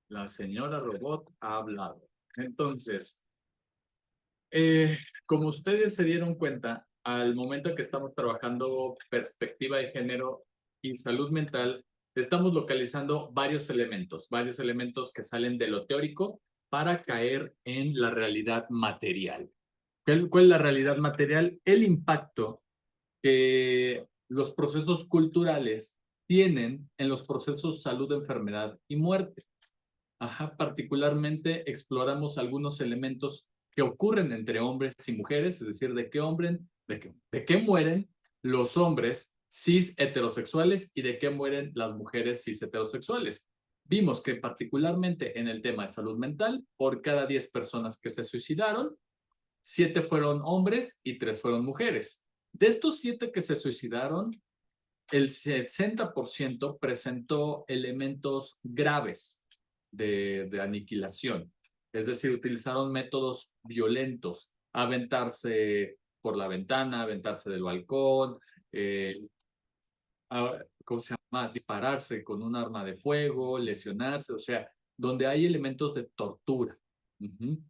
La señora robot ha hablado. Entonces, como ustedes se dieron cuenta, al momento que estamos trabajando perspectiva de género y salud mental, estamos localizando varios elementos que salen de lo teórico para caer en la realidad material. ¿Cuál es la realidad material? El impacto que los procesos culturales tienen en los procesos salud, enfermedad y muerte. Ajá, particularmente exploramos algunos elementos que ocurren entre hombres y mujeres, es decir, de qué mueren los hombres cis heterosexuales y de qué mueren las mujeres cis heterosexuales. Vimos que particularmente en el tema de salud mental, por cada 10 personas que se suicidaron, 7 fueron hombres y 3 fueron mujeres. De estos 7 que se suicidaron, el 60% presentó elementos graves de aniquilación. Es decir, utilizaron métodos violentos, aventarse por la ventana, aventarse del balcón, ¿cómo se llama? Dispararse con un arma de fuego, lesionarse, o sea, donde hay elementos de tortura. Uh-huh.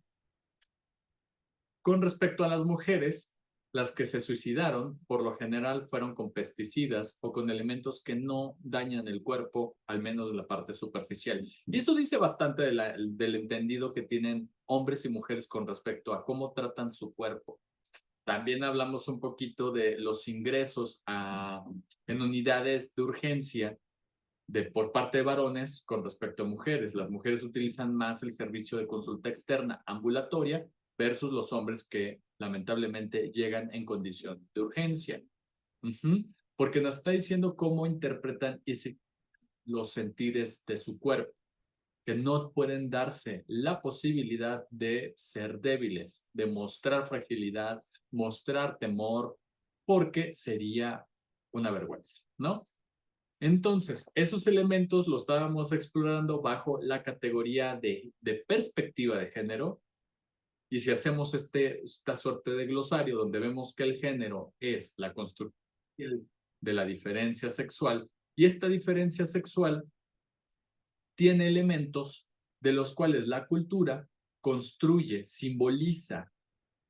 Con respecto a las mujeres, las que se suicidaron, por lo general, fueron con pesticidas o con elementos que no dañan el cuerpo, al menos la parte superficial. Y eso dice bastante del entendido que tienen hombres y mujeres con respecto a cómo tratan su cuerpo. También hablamos un poquito de los ingresos en unidades de urgencia por parte de varones con respecto a mujeres. Las mujeres utilizan más el servicio de consulta externa ambulatoria versus los hombres que lamentablemente llegan en condición de urgencia. Uh-huh. Porque nos está diciendo cómo interpretan los sentires de su cuerpo, que no pueden darse la posibilidad de ser débiles, de mostrar fragilidad, mostrar temor, porque sería una vergüenza, ¿no? Entonces, esos elementos los estábamos explorando bajo la categoría de perspectiva de género. Y si hacemos esta suerte de glosario donde vemos que el género es la construcción de la diferencia sexual, y esta diferencia sexual tiene elementos de los cuales la cultura construye, simboliza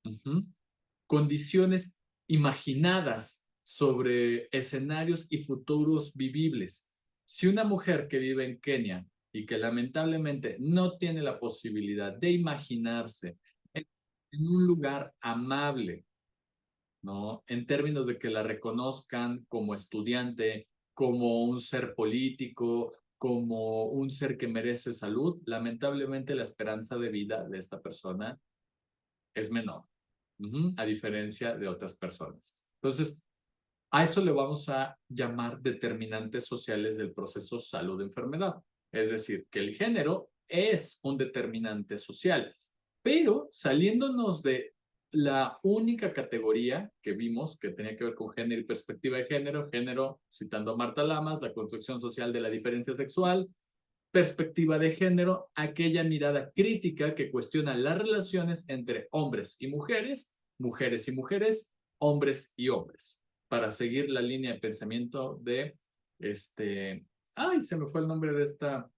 uh-huh, condiciones imaginadas sobre escenarios y futuros vivibles. Si una mujer que vive en Kenia y que lamentablemente no tiene la posibilidad de imaginarse en un lugar amable, ¿no? En términos de que la reconozcan como estudiante, como un ser político, como un ser que merece salud, lamentablemente la esperanza de vida de esta persona es menor, a diferencia de otras personas. Entonces, a eso le vamos a llamar determinantes sociales del proceso salud-enfermedad. Es decir, que el género es un determinante social, pero saliéndonos de la única categoría que vimos que tenía que ver con género y perspectiva de género, citando a Marta Lamas, la construcción social de la diferencia sexual, perspectiva de género, aquella mirada crítica que cuestiona las relaciones entre hombres y mujeres, hombres y hombres, para seguir la línea de pensamiento de ay, se me fue el nombre de esta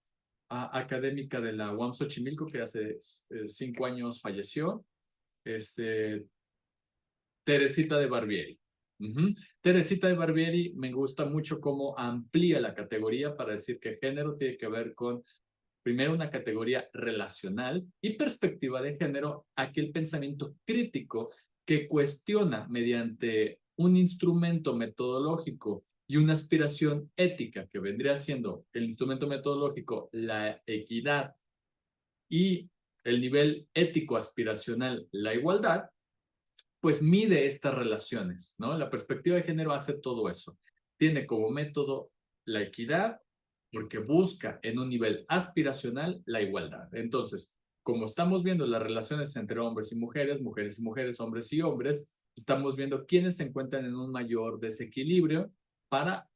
académica de la UAM Xochimilco que hace 5 años falleció, Teresita de Barbieri. Uh-huh. Teresita de Barbieri me gusta mucho cómo amplía la categoría para decir que género tiene que ver con primero una categoría relacional y perspectiva de género, aquel pensamiento crítico que cuestiona mediante un instrumento metodológico y una aspiración ética que vendría siendo el instrumento metodológico, la equidad y el nivel ético aspiracional, la igualdad, pues mide estas relaciones, ¿no? La perspectiva de género hace todo eso. Tiene como método la equidad porque busca en un nivel aspiracional la igualdad. Entonces, como estamos viendo las relaciones entre hombres y mujeres, hombres y hombres, estamos viendo quiénes se encuentran en un mayor desequilibrio para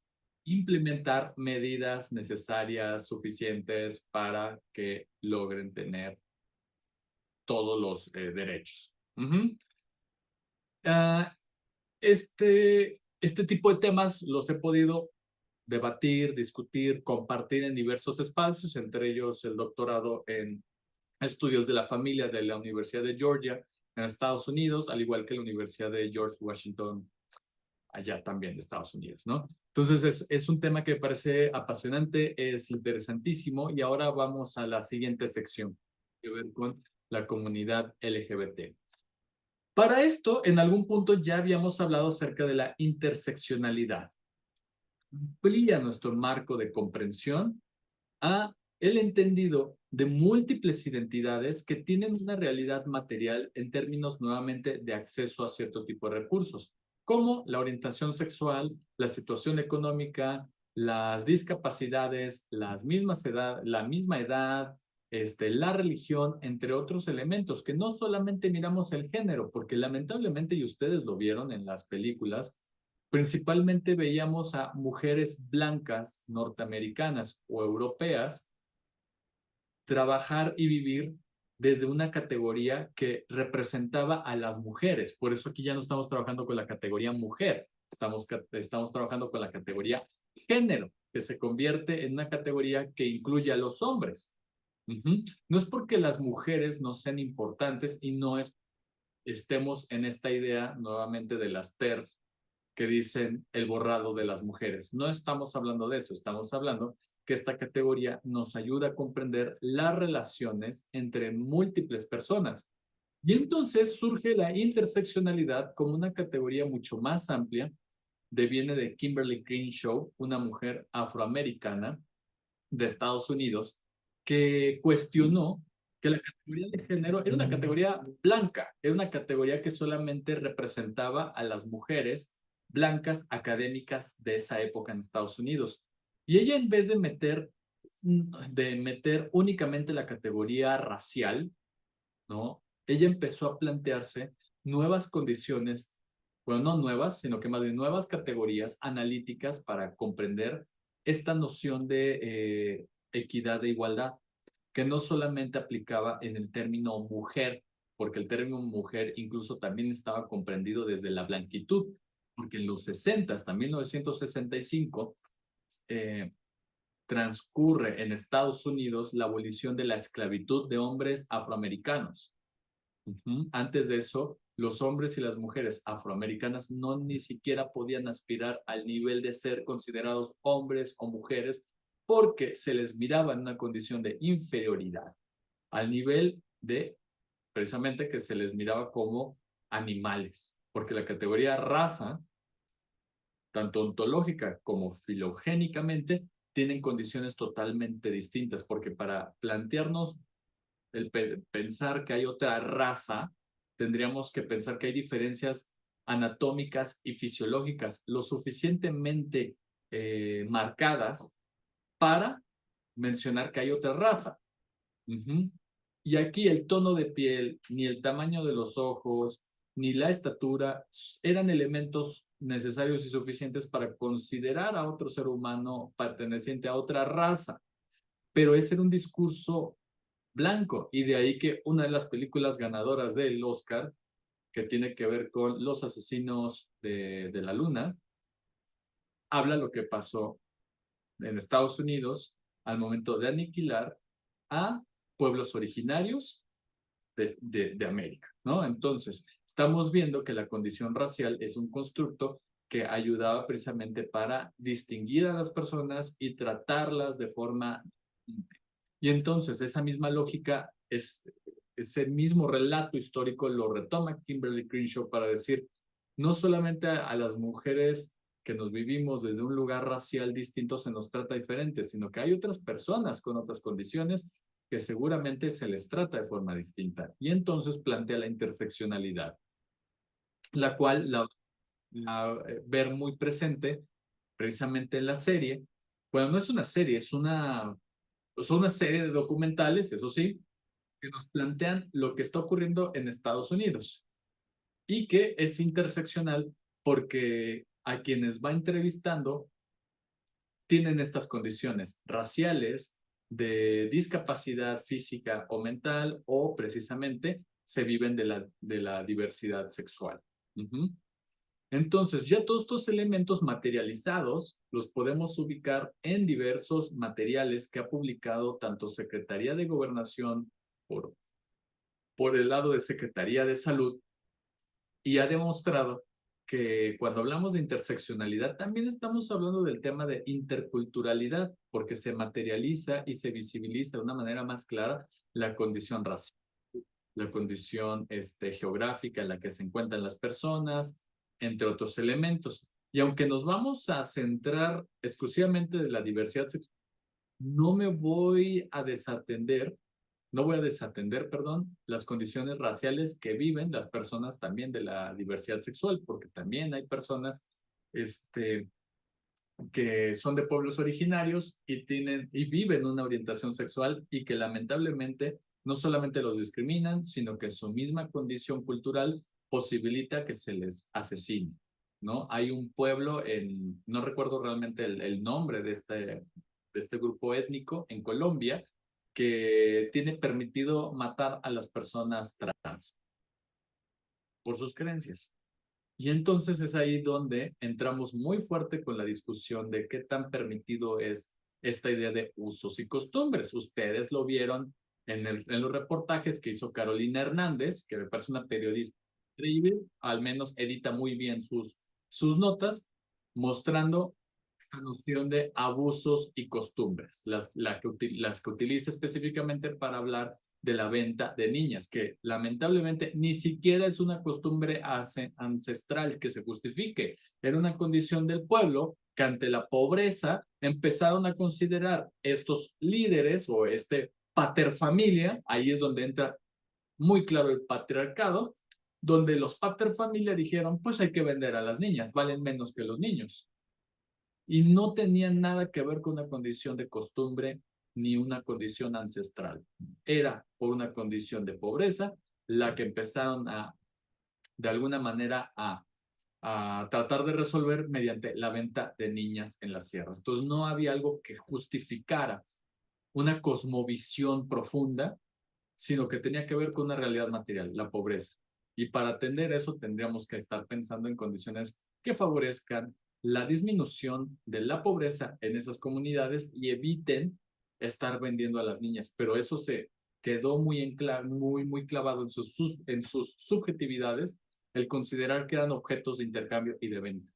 implementar medidas necesarias, suficientes para que logren tener todos los derechos. Uh-huh. Uh, este tipo de temas los he podido debatir, discutir, compartir en diversos espacios, entre ellos el doctorado en estudios de la familia de la Universidad de Georgia en Estados Unidos, al igual que la Universidad de George Washington allá también de Estados Unidos, ¿no? Entonces es un tema que me parece apasionante, es interesantísimo y ahora vamos a la siguiente sección, que ver con la comunidad LGBT. Para esto, en algún punto ya habíamos hablado acerca de la interseccionalidad. Amplía nuestro marco de comprensión a el entendido de múltiples identidades que tienen una realidad material en términos nuevamente de acceso a cierto tipo de recursos, como la orientación sexual, la situación económica, las discapacidades, la misma edad, la religión, entre otros elementos, que no solamente miramos el género, porque lamentablemente, y ustedes lo vieron en las películas, principalmente veíamos a mujeres blancas norteamericanas o europeas trabajar y vivir desde una categoría que representaba a las mujeres. Por eso aquí ya no estamos trabajando con la categoría mujer, estamos trabajando con la categoría género, que se convierte en una categoría que incluye a los hombres. No es porque las mujeres no sean importantes y no estemos en esta idea nuevamente de las TERF que dicen el borrado de las mujeres. No estamos hablando de eso, estamos hablando que esta categoría nos ayuda a comprender las relaciones entre múltiples personas. Y entonces surge la interseccionalidad como una categoría mucho más amplia, viene de Kimberly Crenshaw, una mujer afroamericana de Estados Unidos, que cuestionó que la categoría de género era una categoría blanca, era una categoría que solamente representaba a las mujeres blancas académicas de esa época en Estados Unidos. Y ella, en vez de meter únicamente la categoría racial, ¿no? Ella empezó a plantearse nuevas condiciones, bueno, no nuevas, sino que más bien nuevas categorías analíticas para comprender esta noción de equidad e igualdad, que no solamente aplicaba en el término mujer, porque el término mujer incluso también estaba comprendido desde la blanquitud, porque en los 60, hasta 1965, eh, transcurre en Estados Unidos la abolición de la esclavitud de hombres afroamericanos. Antes de eso, los hombres y las mujeres afroamericanas no ni siquiera podían aspirar al nivel de ser considerados hombres o mujeres porque se les miraba en una condición de inferioridad, al nivel de precisamente que se les miraba como animales, porque la categoría raza, tanto ontológica como filogénicamente, tienen condiciones totalmente distintas, porque para plantearnos pensar que hay otra raza, tendríamos que pensar que hay diferencias anatómicas y fisiológicas lo suficientemente marcadas para mencionar que hay otra raza. Y aquí el tono de piel, ni el tamaño de los ojos, ni la estatura eran elementos necesarios y suficientes para considerar a otro ser humano perteneciente a otra raza. Pero ese era un discurso blanco. Y de ahí que una de las películas ganadoras del Oscar, que tiene que ver con los asesinos de la luna, habla lo que pasó en Estados Unidos al momento de aniquilar a pueblos originarios de América, ¿no? Entonces, estamos viendo que la condición racial es un constructo que ayudaba precisamente para distinguir a las personas y tratarlas de forma. Y entonces esa misma lógica, ese mismo relato histórico lo retoma Kimberly Crenshaw para decir, no solamente a las mujeres que nos vivimos desde un lugar racial distinto se nos trata diferente, sino que hay otras personas con otras condiciones que seguramente se les trata de forma distinta. Y entonces plantea la interseccionalidad, la cual ver muy presente precisamente en la serie. Bueno, no es una serie, son una serie de documentales, eso sí, que nos plantean lo que está ocurriendo en Estados Unidos y que es interseccional porque a quienes va entrevistando tienen estas condiciones raciales, de discapacidad física o mental, o precisamente se viven de la diversidad sexual. Entonces, ya todos estos elementos materializados los podemos ubicar en diversos materiales que ha publicado tanto Secretaría de Gobernación por, por el lado de Secretaría de Salud y ha demostrado que cuando hablamos de interseccionalidad también estamos hablando del tema de interculturalidad porque se materializa y se visibiliza de una manera más clara la condición racial, la condición geográfica en la que se encuentran las personas, entre otros elementos. Y aunque nos vamos a centrar exclusivamente de la diversidad sexual, no me voy a desatender, no voy a desatender, perdón, las condiciones raciales que viven las personas también de la diversidad sexual, porque también hay personas que son de pueblos originarios y tienen y viven una orientación sexual y que lamentablemente no solamente los discriminan, sino que su misma condición cultural posibilita que se les asesine, ¿no? Hay un pueblo no recuerdo realmente el nombre de este grupo étnico en Colombia, que tiene permitido matar a las personas trans por sus creencias. Y entonces es ahí donde entramos muy fuerte con la discusión de qué tan permitido es esta idea de usos y costumbres. Ustedes lo vieron en los reportajes que hizo Carolina Hernández, que me parece una periodista increíble, al menos edita muy bien sus notas, mostrando esta noción de abusos y costumbres, las que utiliza específicamente para hablar de la venta de niñas, que lamentablemente ni siquiera es una costumbre ancestral que se justifique. Era una condición del pueblo que ante la pobreza empezaron a considerar estos líderes o paterfamilia, ahí es donde entra muy claro el patriarcado, donde los paterfamilia dijeron, pues hay que vender a las niñas, valen menos que los niños. Y no tenían nada que ver con una condición de costumbre ni una condición ancestral. Era por una condición de pobreza la que empezaron de alguna manera, a tratar de resolver mediante la venta de niñas en las sierras. Entonces no había algo que justificara una cosmovisión profunda, sino que tenía que ver con una realidad material, la pobreza. Y para atender eso tendríamos que estar pensando en condiciones que favorezcan la disminución de la pobreza en esas comunidades y eviten estar vendiendo a las niñas. Pero eso se quedó muy clavado en sus subjetividades, el considerar que eran objetos de intercambio y de venta.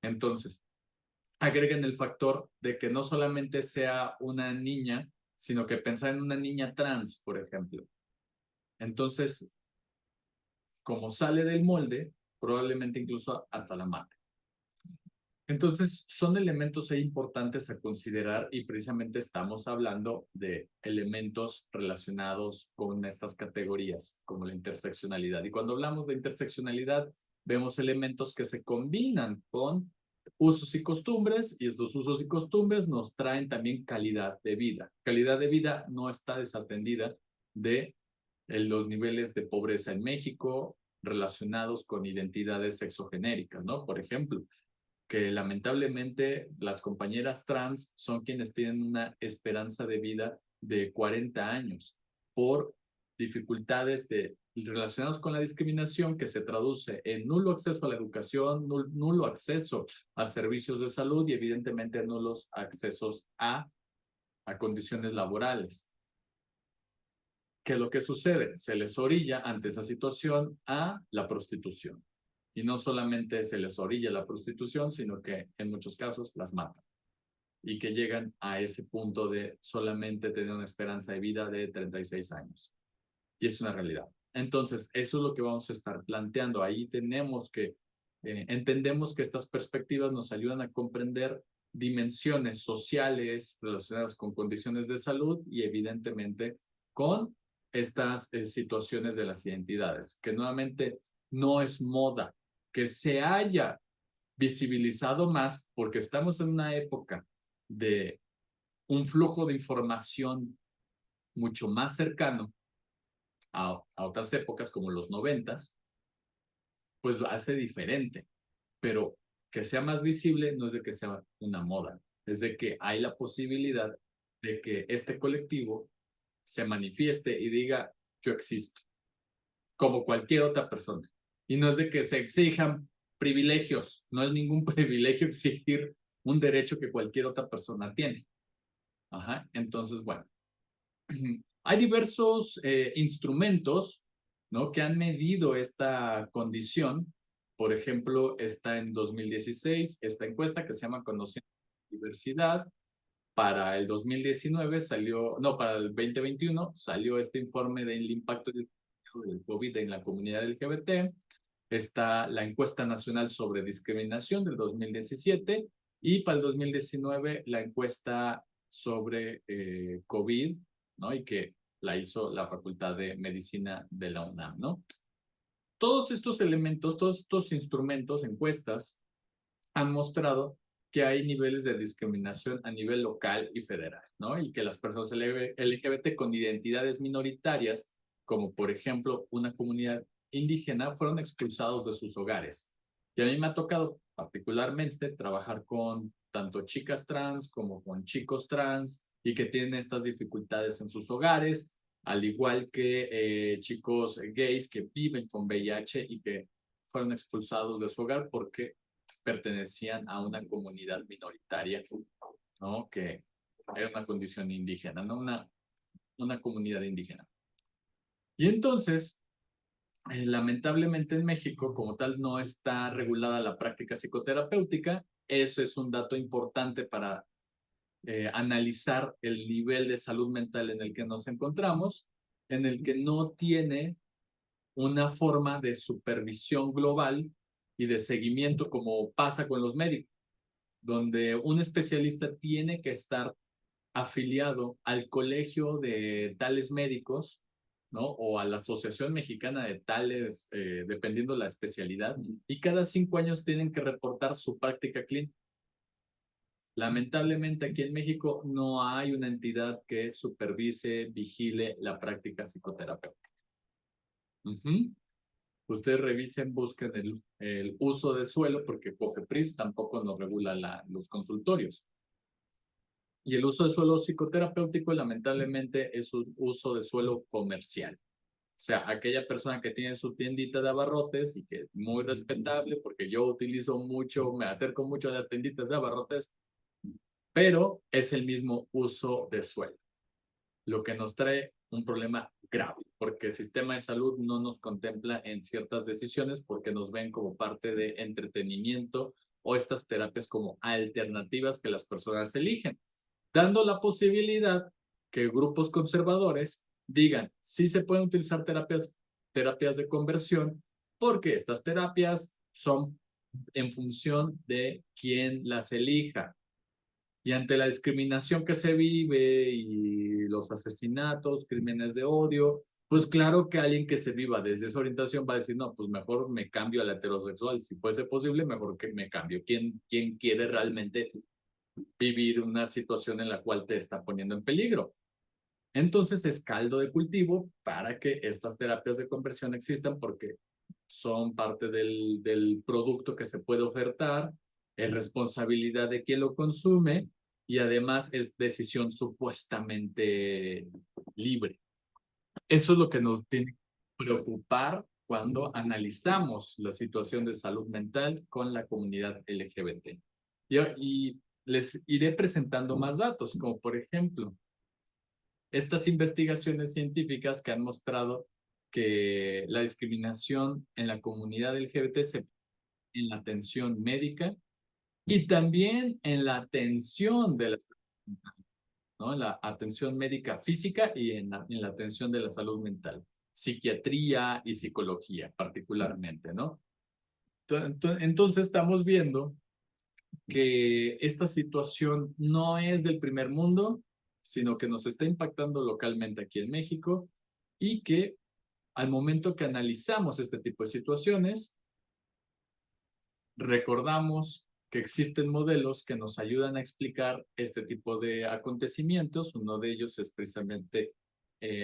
Entonces, agreguen el factor de que no solamente sea una niña, sino que pensar en una niña trans, por ejemplo. Entonces, como sale del molde, probablemente incluso hasta la mate. Entonces, son elementos ahí importantes a considerar y precisamente estamos hablando de elementos relacionados con estas categorías, como la interseccionalidad. Y cuando hablamos de interseccionalidad, vemos elementos que se combinan con usos y costumbres, y estos usos y costumbres nos traen también calidad de vida. Calidad de vida no está desatendida de los niveles de pobreza en México relacionados con identidades sexogenéricas, ¿no? Por ejemplo, que lamentablemente las compañeras trans son quienes tienen una esperanza de vida de 40 años por dificultades relacionadas con la discriminación que se traduce en nulo acceso a la educación, nulo acceso a servicios de salud y evidentemente nulos accesos a condiciones laborales. ¿Qué es lo que sucede? Se les orilla ante esa situación a la prostitución. Y no solamente se les orilla la prostitución, sino que en muchos casos las matan. Y que llegan a ese punto de solamente tener una esperanza de vida de 36 años. Y es una realidad. Entonces, eso es lo que vamos a estar planteando. Ahí entendemos que estas perspectivas nos ayudan a comprender dimensiones sociales relacionadas con condiciones de salud y evidentemente con estas situaciones de las identidades, que nuevamente no es moda, que se haya visibilizado más porque estamos en una época de un flujo de información mucho más cercano a otras épocas como los 90s, pues lo hace diferente, pero que sea más visible no es de que sea una moda, es de que hay la posibilidad de que este colectivo se manifieste y diga, yo existo, como cualquier otra persona. Y no es de que se exijan privilegios, no es ningún privilegio exigir un derecho que cualquier otra persona tiene. Ajá, entonces, bueno, hay diversos instrumentos, ¿no?, que han medido esta condición. Por ejemplo, está en 2016 esta encuesta que se llama Conociendo la Diversidad. Para el 2019 salió, no, para el 2021 salió este informe del impacto del COVID en la comunidad LGBT. Está la encuesta nacional sobre discriminación del 2017 y para el 2019 la encuesta sobre COVID, ¿no? Y que la hizo la Facultad de Medicina de la UNAM, ¿no? Todos estos elementos, todos estos instrumentos, encuestas, han mostrado que hay niveles de discriminación a nivel local y federal, ¿no? Y que las personas LGBT con identidades minoritarias, como por ejemplo una comunidad indígena, fueron expulsados de sus hogares. Y a mí me ha tocado particularmente trabajar con tanto chicas trans como con chicos trans y que tienen estas dificultades en sus hogares, al igual que chicos gays que viven con VIH y que fueron expulsados de su hogar porque pertenecían a una comunidad minoritaria, ¿no? Que era una condición indígena, ¿no? Una comunidad indígena. Y entonces, lamentablemente en México, como tal, no está regulada la práctica psicoterapéutica. Eso es un dato importante para analizar el nivel de salud mental en el que nos encontramos, en el que no tiene una forma de supervisión global y de seguimiento como pasa con los médicos, donde un especialista tiene que estar afiliado al colegio de tales médicos, ¿no? O a la Asociación Mexicana de tales, dependiendo la especialidad, y cada 5 años tienen que reportar su práctica clínica. Lamentablemente aquí en México no hay una entidad que supervise, vigile la práctica psicoterapéutica. Ustedes revisen, busquen el uso de suelo, porque COFEPRIS tampoco nos regula los consultorios. Y el uso de suelo psicoterapéutico, lamentablemente, es un uso de suelo comercial. O sea, aquella persona que tiene su tiendita de abarrotes y que es muy respetable, porque yo utilizo mucho, me acerco mucho a las tienditas de abarrotes, pero es el mismo uso de suelo, lo que nos trae un problema grave, porque el sistema de salud no nos contempla en ciertas decisiones porque nos ven como parte de entretenimiento o estas terapias como alternativas que las personas eligen, dando la posibilidad que grupos conservadores digan, sí se pueden utilizar terapias de conversión, porque estas terapias son en función de quién las elija. Y ante la discriminación que se vive y los asesinatos, crímenes de odio, pues claro que alguien que se viva desde esa orientación va a decir, no, pues mejor me cambio a la heterosexual. Si fuese posible, mejor que me cambio. ¿Quién quiere realmente vivir una situación en la cual te está poniendo en peligro? Entonces es caldo de cultivo para que estas terapias de conversión existan, porque son parte del producto que se puede ofertar, es responsabilidad de quien lo consume y además es decisión supuestamente libre. Eso es lo que nos tiene que preocupar cuando analizamos la situación de salud mental con la comunidad LGBT. Y les iré presentando más datos, como por ejemplo, estas investigaciones científicas que han mostrado que la discriminación en la comunidad LGBT se en la atención médica y también en la atención de la, ¿no? En la atención médica física y en la atención de la salud mental, psiquiatría y psicología particularmente, ¿no? Entonces estamos viendo que esta situación no es del primer mundo, sino que nos está impactando localmente aquí en México y que al momento que analizamos este tipo de situaciones, recordamos que existen modelos que nos ayudan a explicar este tipo de acontecimientos. Uno de ellos es precisamente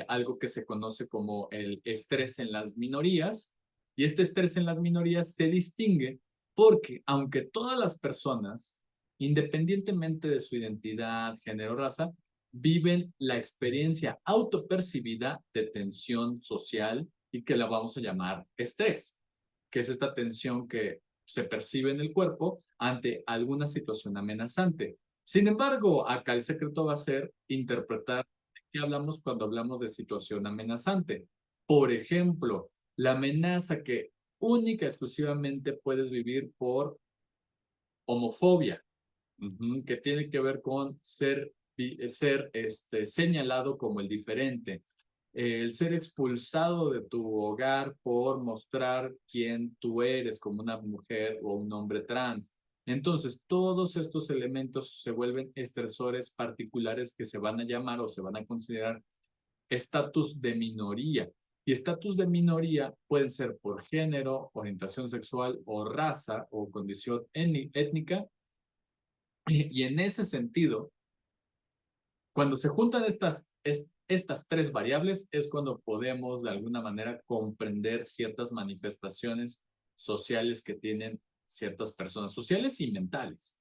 algo que se conoce como el estrés en las minorías. Y este estrés en las minorías se distingue porque aunque todas las personas, independientemente de su identidad, género, raza, viven la experiencia autopercibida de tensión social y que la vamos a llamar estrés. que es esta tensión que se percibe en el cuerpo ante alguna situación amenazante. Sin embargo, acá el secreto va a ser interpretar de qué hablamos cuando hablamos de situación amenazante. Por ejemplo, la amenaza que única y exclusivamente puedes vivir por homofobia, que tiene que ver con ser señalado como el diferente, el ser expulsado de tu hogar por mostrar quién tú eres como una mujer o un hombre trans. Entonces, todos estos elementos se vuelven estresores particulares que se van a llamar o se van a considerar estatus de minoría. Y estatus de minoría pueden ser por género, orientación sexual o raza o condición étnica. Y en ese sentido, cuando se juntan estas tres variables es cuando podemos de alguna manera comprender ciertas manifestaciones sociales que tienen ciertas personas, sociales y mentales,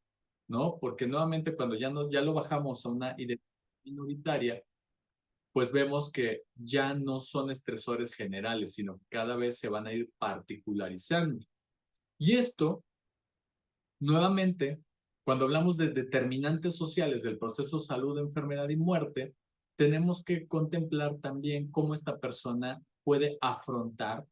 ¿no? Porque nuevamente cuando ya lo bajamos a una identidad minoritaria, pues vemos que ya no son estresores generales, sino que cada vez se van a ir particularizando. Y esto, nuevamente, cuando hablamos de determinantes sociales del proceso salud, enfermedad y muerte, tenemos que contemplar también cómo esta persona puede afrontar,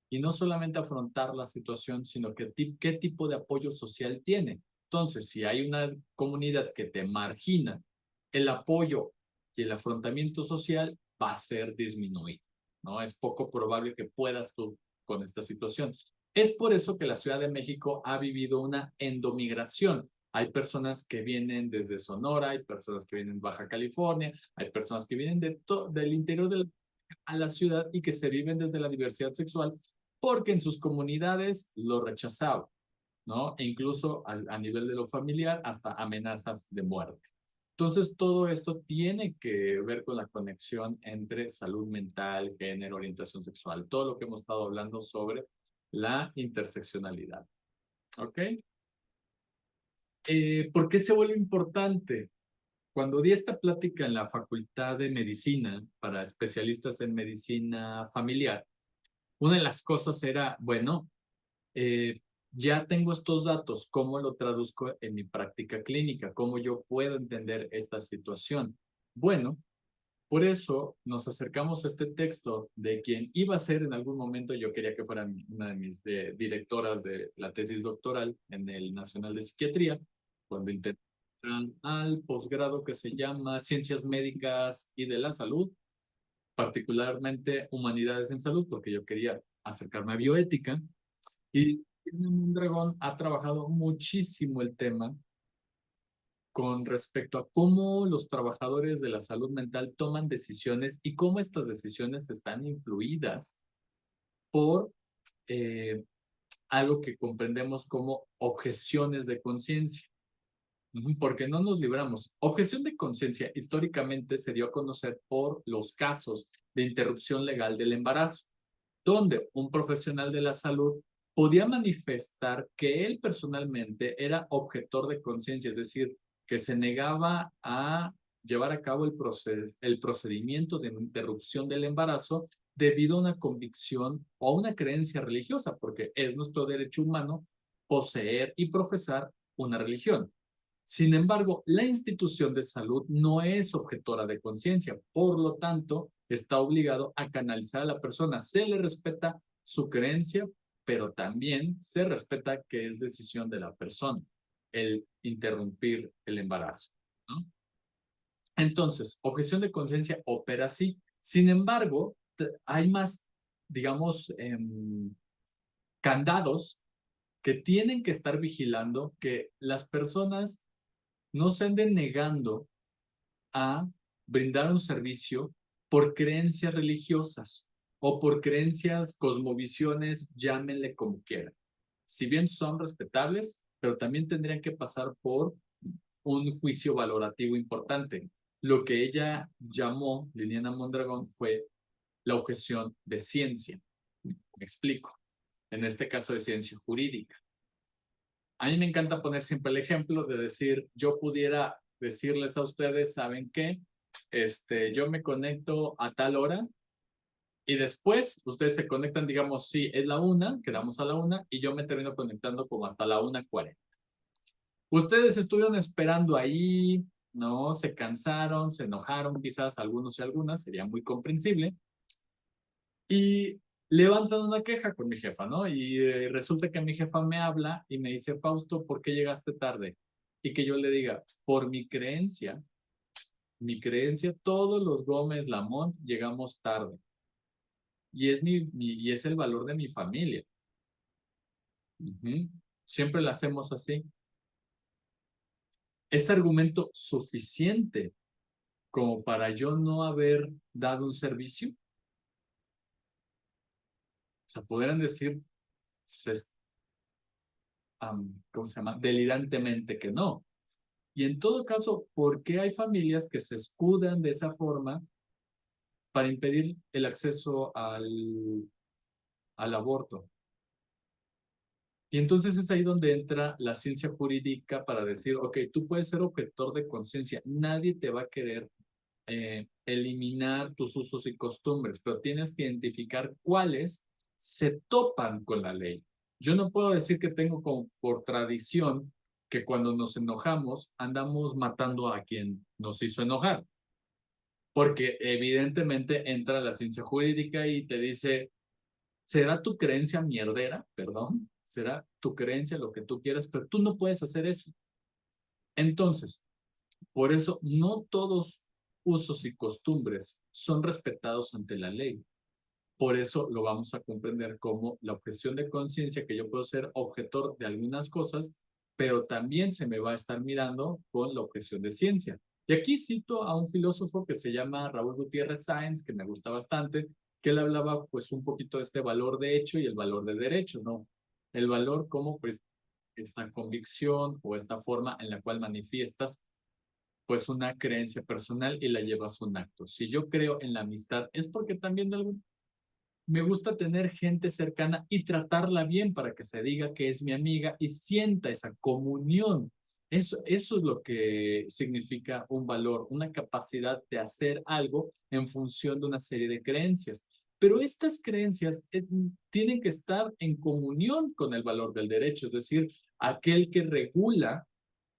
y no solamente afrontar la situación, sino qué tipo de apoyo social tiene. Entonces, si hay una comunidad que te margina, el apoyo y el afrontamiento social va a ser disminuido, ¿no? Es poco probable que puedas tú con esta situación. Es por eso que la Ciudad de México ha vivido una endomigración. Hay personas que vienen desde Sonora, hay personas que vienen de Baja California, hay personas que vienen del interior a la ciudad y que se viven desde la diversidad sexual porque en sus comunidades lo rechazaban, ¿no? E incluso a nivel de lo familiar, hasta amenazas de muerte. Entonces, todo esto tiene que ver con la conexión entre salud mental, género, orientación sexual, todo lo que hemos estado hablando sobre la interseccionalidad. ¿Ok? ¿Por qué se vuelve importante? Cuando di esta plática en la Facultad de Medicina para especialistas en medicina familiar, una de las cosas era, bueno, eh, ya tengo estos datos, ¿cómo lo traduzco en mi práctica clínica? ¿Cómo yo puedo entender esta situación? Bueno, por eso nos acercamos a este texto de quien iba a ser en algún momento, yo quería que fuera una de mis directoras de la tesis doctoral en el Nacional de Psiquiatría, cuando intenté al posgrado que se llama Ciencias Médicas y de la Salud, particularmente Humanidades en Salud, porque yo quería acercarme a bioética. Y Mondragón ha trabajado muchísimo el tema con respecto a cómo los trabajadores de la salud mental toman decisiones y cómo estas decisiones están influidas por eh, algo que comprendemos como objeciones de conciencia. Porque no nos libramos. Objeción de conciencia históricamente se dio a conocer por los casos de interrupción legal del embarazo, donde un profesional de la salud podía manifestar que él personalmente era objetor de conciencia, es decir, que se negaba a llevar a cabo el procedimiento de interrupción del embarazo debido a una convicción o una creencia religiosa, porque es nuestro derecho humano poseer y profesar una religión. Sin embargo, la institución de salud no es objetora de conciencia, por lo tanto, está obligado a canalizar a la persona. Se le respeta su creencia, pero también se respeta que es decisión de la persona el interrumpir el embarazo, ¿no? Entonces, objeción de conciencia opera así. Sin embargo, hay más, digamos, candados que tienen que estar vigilando que las personas no se anden negando a brindar un servicio por creencias religiosas o por creencias, cosmovisiones, llámenle como quieran. Si bien son respetables, pero también tendrían que pasar por un juicio valorativo importante. Lo que ella llamó, Liliana Mondragón, fue la objeción de ciencia. Me explico. En este caso de ciencia jurídica. A mí me encanta poner siempre el ejemplo de decir, yo pudiera decirles a ustedes, ¿saben qué? Yo me conecto a tal hora Y después ustedes se conectan, digamos, sí, es la 1, quedamos a la 1 y yo me termino conectando como hasta la 1:40. Ustedes estuvieron esperando ahí, ¿no? Se cansaron, se enojaron, quizás algunos y algunas, sería muy comprensible. Y levantan una queja con mi jefa, ¿no? Y resulta que mi jefa me habla y me dice, Fausto, ¿por qué llegaste tarde? Y que yo le diga, por mi creencia, todos los Gómez Lamont llegamos tarde. Y es, y es el valor de mi familia. Ujú. Siempre lo hacemos así. ¿Es argumento suficiente como para yo no haber dado un servicio? O sea, podrían decir, pues, ¿cómo se llama? Delirantemente que no. Y en todo caso, ¿por qué hay familias que se escudan de esa forma para impedir el acceso al aborto? Y entonces es ahí donde entra la ciencia jurídica para decir, ok, tú puedes ser objetor de conciencia, nadie te va a querer eliminar tus usos y costumbres, pero tienes que identificar cuáles se topan con la ley. Yo no puedo decir que tengo como por tradición que cuando nos enojamos andamos matando a quien nos hizo enojar, porque evidentemente entra la ciencia jurídica y te dice, será tu creencia mierdera, perdón, será tu creencia lo que tú quieras, pero tú no puedes hacer eso. Entonces, por eso no todos usos y costumbres son respetados ante la ley. Por eso lo vamos a comprender como la objeción de conciencia, que yo puedo ser objetor de algunas cosas, pero también se me va a estar mirando con la objeción de ciencia. Y aquí cito a un filósofo que se llama Raúl Gutiérrez Sáenz, que me gusta bastante, que él hablaba pues un poquito de este valor de hecho y el valor de derecho, ¿no? El valor como pues esta convicción o esta forma en la cual manifiestas pues una creencia personal y la llevas a un acto. Si yo creo en la amistad es porque también me gusta tener gente cercana y tratarla bien para que se diga que es mi amiga y sienta esa comunión. Eso es lo que significa un valor, una capacidad de hacer algo en función de una serie de creencias. Pero estas creencias tienen que estar en comunión con el valor del derecho, es decir, aquel que regula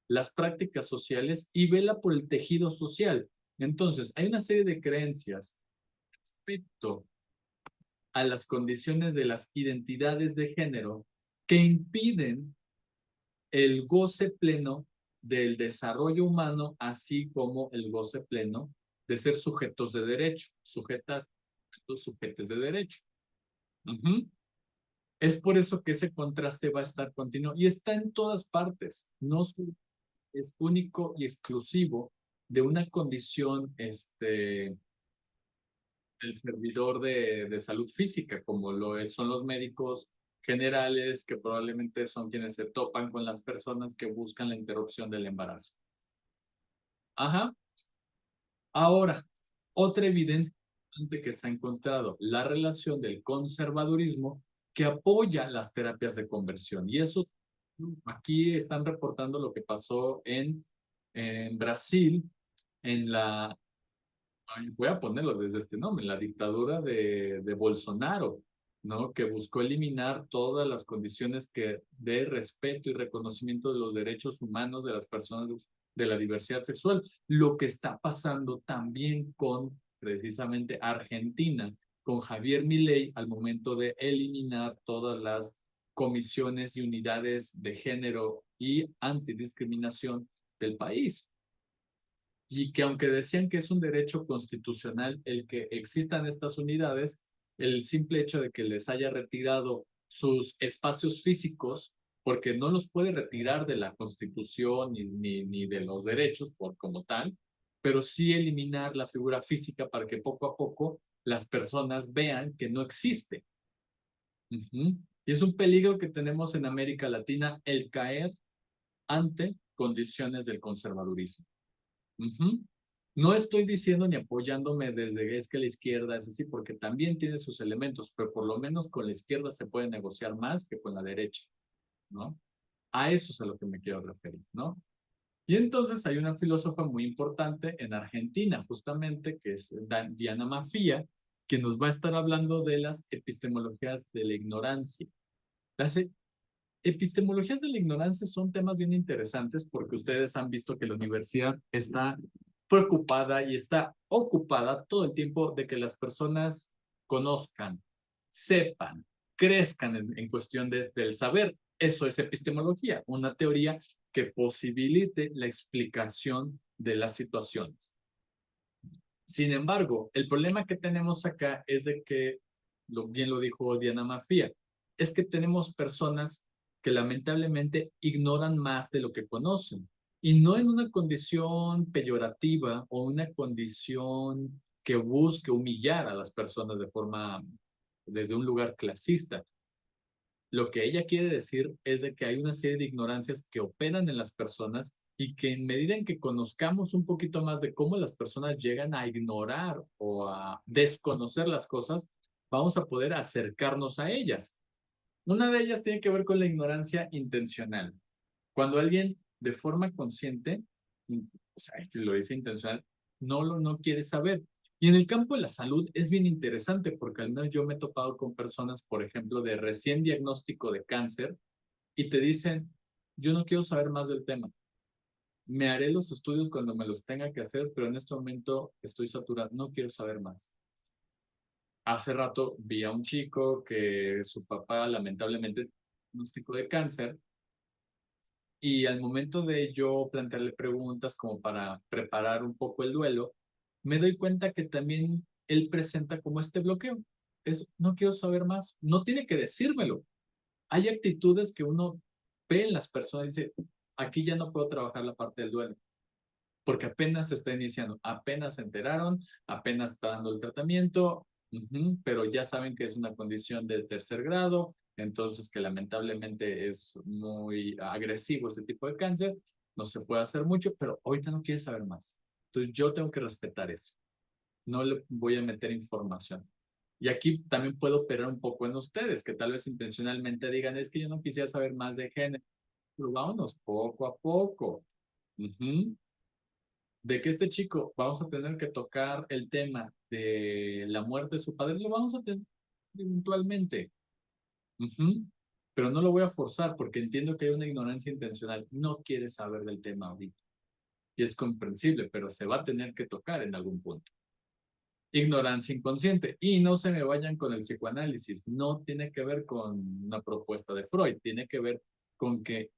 las prácticas sociales y vela por el tejido social. Entonces, hay una serie de creencias respecto a las condiciones de las identidades de género que impiden el goce pleno del desarrollo humano, así como el goce pleno de ser sujetos de derecho, sujetos de derecho. Uh-huh. Es por eso que ese contraste va a estar continuo y está en todas partes, no es único y exclusivo de una condición, el servidor de salud física, como son los médicos generales, que probablemente son quienes se topan con las personas que buscan la interrupción del embarazo. Ajá. Ahora, otra evidencia que se ha encontrado, la relación del conservadurismo que apoya las terapias de conversión. Y eso, aquí están reportando lo que pasó en Brasil, en la, voy a ponerlo desde este nombre, la dictadura de Bolsonaro, ¿no? Que buscó eliminar todas las condiciones de respeto y reconocimiento de los derechos humanos de las personas de la diversidad sexual. Lo que está pasando también con precisamente Argentina, con Javier Milei, al momento de eliminar todas las comisiones y unidades de género y antidiscriminación del país y que aunque decían que es un derecho constitucional el que existan estas unidades, el simple hecho de que les haya retirado sus espacios físicos, porque no los puede retirar de la Constitución ni de los derechos por como tal, pero sí eliminar la figura física para que poco a poco las personas vean que no existe. Uh-huh. Y es un peligro que tenemos en América Latina el caer ante condiciones del conservadurismo. Uh-huh. No estoy diciendo ni apoyándome desde es que la izquierda es así, porque también tiene sus elementos, pero por lo menos con la izquierda se puede negociar más que con la derecha, ¿no? A eso es a lo que me quiero referir, ¿no? Y entonces hay una filósofa muy importante en Argentina, justamente, que es Diana Mafia, quien nos va a estar hablando de las epistemologías de la ignorancia. Las epistemologías de la ignorancia son temas bien interesantes porque ustedes han visto que la universidad está preocupada y está ocupada todo el tiempo de que las personas conozcan, sepan, crezcan en cuestión del saber. Eso es epistemología, una teoría que posibilite la explicación de las situaciones. Sin embargo, el problema que tenemos acá es de que, bien lo dijo Diana Mafia, es que tenemos personas que lamentablemente ignoran más de lo que conocen. Y no en una condición peyorativa o una condición que busque humillar a las personas de forma, desde un lugar clasista. Lo que ella quiere decir es de que hay una serie de ignorancias que operan en las personas y que en medida en que conozcamos un poquito más de cómo las personas llegan a ignorar o a desconocer las cosas, vamos a poder acercarnos a ellas. Una de ellas tiene que ver con la ignorancia intencional. Cuando alguien de forma consciente, o sea, lo dice intencional, no quiere saber. Y en el campo de la salud es bien interesante porque al menos yo me he topado con personas, por ejemplo, de recién diagnóstico de cáncer y te dicen, yo no quiero saber más del tema. Me haré los estudios cuando me los tenga que hacer, pero en este momento estoy saturado, no quiero saber más. Hace rato vi a un chico que su papá lamentablemente diagnóstico de cáncer y al momento de yo plantearle preguntas como para preparar un poco el duelo, me doy cuenta que también él presenta como este bloqueo. Es, no quiero saber más. No tiene que decírmelo. Hay actitudes que uno ve en las personas y dice, aquí ya no puedo trabajar la parte del duelo, porque apenas se está iniciando, apenas se enteraron, apenas está dando el tratamiento, pero ya saben que es una condición de tercer grado, entonces que lamentablemente es muy agresivo ese tipo de cáncer, no se puede hacer mucho, pero ahorita no quiere saber más. Entonces yo tengo que respetar eso, no le voy a meter información. Y aquí también puedo operar un poco en ustedes, que tal vez intencionalmente digan, es que yo no quisiera saber más de género, pero vámonos poco a poco. De que este chico vamos a tener que tocar el tema de la muerte de su padre, lo vamos a tener eventualmente. Pero no lo voy a forzar porque entiendo que hay una ignorancia intencional. No quiere saber del tema ahorita. Y es comprensible, pero se va a tener que tocar en algún punto. Ignorancia inconsciente. Y no se me vayan con el psicoanálisis. No tiene que ver con una propuesta de Freud. Tiene que ver con que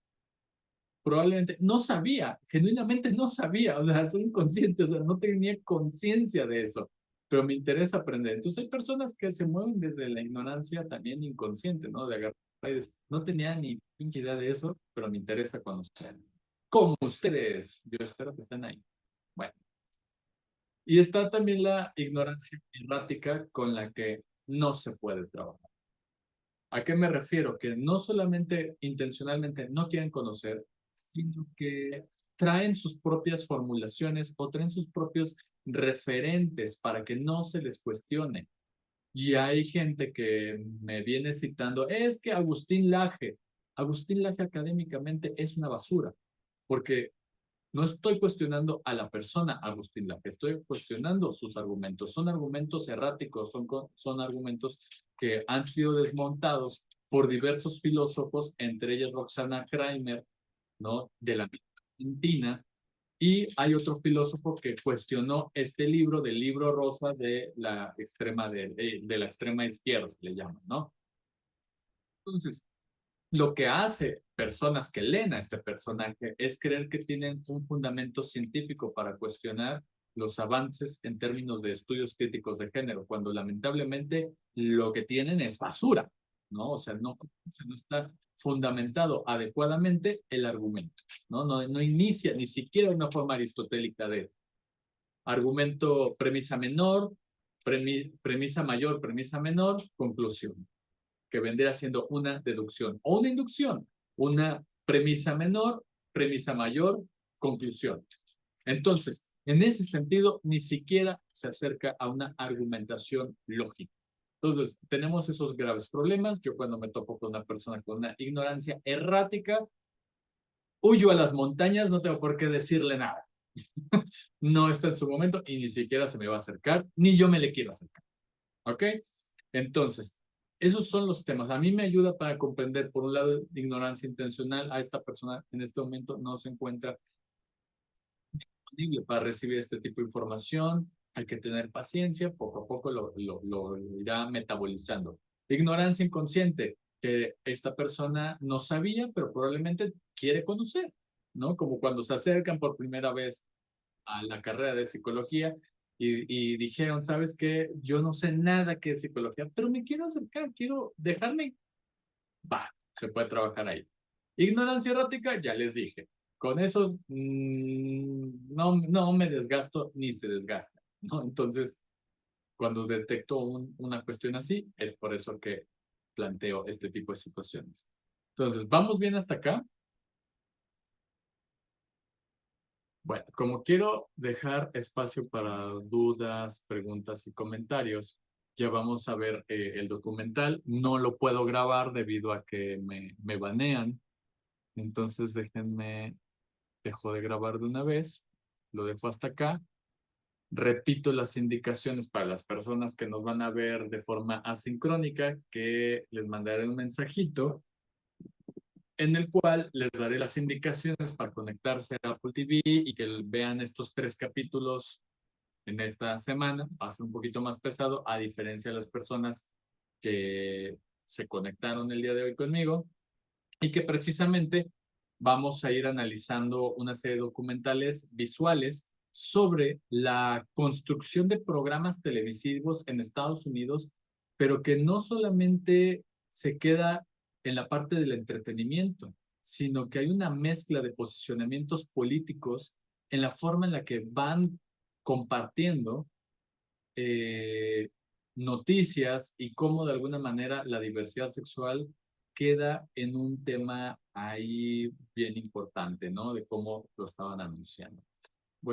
probablemente no sabía, genuinamente no sabía, o sea, soy inconsciente, o sea, no tenía conciencia de eso, pero me interesa aprender. Entonces hay personas que se mueven desde la ignorancia también inconsciente, ¿no? De agarrar redes. No tenía ni pinche idea de eso, pero me interesa conocer. Como ustedes, yo espero que estén ahí. Bueno, y está también la ignorancia errática con la que no se puede trabajar. ¿A qué me refiero? Que no solamente intencionalmente no quieren conocer, sino que traen sus propias formulaciones o traen sus propios referentes para que no se les cuestione. Y hay gente que me viene citando, es que Agustín Laje académicamente es una basura, porque no estoy cuestionando a la persona Agustín Laje, estoy cuestionando sus argumentos. Son argumentos erráticos, son argumentos que han sido desmontados por diversos filósofos, entre ellos Roxana Kramer, ¿no? De la Argentina, y hay otro filósofo que cuestionó este libro, del libro rosa de la extrema izquierda, se le llama, ¿no? Entonces, lo que hace personas que leen a este personaje es creer que tienen un fundamento científico para cuestionar los avances en términos de estudios críticos de género, cuando lamentablemente lo que tienen es basura, ¿no? O sea, no está fundamentado adecuadamente el argumento, ¿no? No inicia ni siquiera una forma aristotélica de argumento, premisa menor, premisa mayor, premisa menor, conclusión, que vendría siendo una deducción o una inducción, una premisa menor, premisa mayor, conclusión. Entonces, en ese sentido, ni siquiera se acerca a una argumentación lógica. Entonces, tenemos esos graves problemas. Yo cuando me topo con una persona con una ignorancia errática, huyo a las montañas, no tengo por qué decirle nada. No está en su momento y ni siquiera se me va a acercar, ni yo me le quiero acercar. ¿Ok? Entonces, esos son los temas. A mí me ayuda para comprender, por un lado, ignorancia intencional. A esta persona en este momento no se encuentra disponible para recibir este tipo de información. Hay que tener paciencia, poco a poco lo irá metabolizando. Ignorancia inconsciente, que esta persona no sabía, pero probablemente quiere conocer, ¿no? Como cuando se acercan por primera vez a la carrera de psicología y dijeron, ¿sabes qué? Yo no sé nada que es psicología, pero me quiero acercar, quiero dejarme. Va, se puede trabajar ahí. Ignorancia erótica, ya les dije. Con eso no me desgasto ni se desgasta, ¿no? Entonces, cuando detecto una cuestión así, es por eso que planteo este tipo de situaciones. Entonces, ¿vamos bien hasta acá? Bueno, como quiero dejar espacio para dudas, preguntas y comentarios, ya vamos a ver el documental. No lo puedo grabar debido a que me banean. Entonces dejo de grabar de una vez, lo dejo hasta acá. Repito las indicaciones para las personas que nos van a ver de forma asincrónica, que les mandaré un mensajito en el cual les daré las indicaciones para conectarse a Apple TV y que vean estos 3 capítulos en esta semana. Va a ser un poquito más pesado, a diferencia de las personas que se conectaron el día de hoy conmigo y que precisamente vamos a ir analizando una serie de documentales visuales sobre la construcción de programas televisivos en Estados Unidos, pero que no solamente se queda en la parte del entretenimiento, sino que hay una mezcla de posicionamientos políticos en la forma en la que van compartiendo eh, noticias y cómo de alguna manera la diversidad sexual queda en un tema ahí bien importante, ¿no? De cómo lo estaban anunciando.